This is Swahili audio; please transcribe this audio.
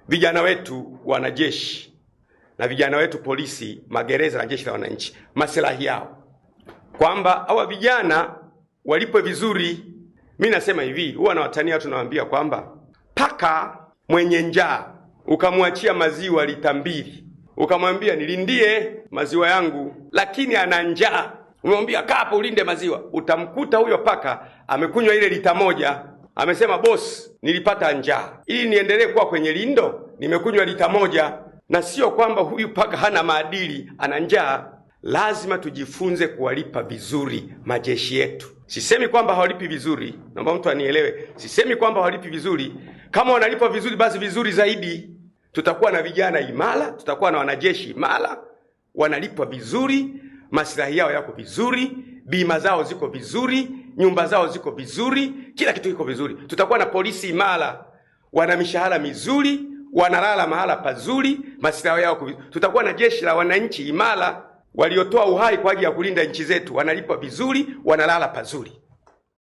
vijana wetu wanajeshi na vijana wetu polisi, magereza na jeshi la wananchi maslahi yao, kwamba hawa vijana walipwe vizuri. Mimi nasema hivi, huwa nawatania watu, nawaambia kwamba paka mwenye njaa ukamwachia maziwa lita 2, ukamwambia nilindie maziwa yangu, lakini ana njaa, umemwambia kaa hapo ulinde maziwa, utamkuta huyo paka amekunywa ile lita 1, amesema boss, nilipata njaa, ili niendelee kuwa kwenye lindo nimekunywa lita 1. Na sio kwamba huyu paka hana maadili, ana njaa. Lazima tujifunze kuwalipa vizuri majeshi yetu. Sisemi kwamba hawalipi vizuri, naomba mtu anielewe. Sisemi kwamba hawalipi vizuri. Kama wanalipa vizuri, basi vizuri zaidi. Tutakuwa na vijana imara, tutakuwa na wanajeshi imara, wanalipwa vizuri, maslahi yao yako vizuri, bima zao ziko vizuri, nyumba zao ziko vizuri, kila kitu kiko vizuri. Tutakuwa na polisi imara, wana mishahara mizuri, wanalala mahala pazuri, maslahi yao. Tutakuwa na jeshi la wananchi imara, waliotoa uhai kwa ajili ya kulinda nchi zetu, wanalipwa vizuri, wanalala pazuri.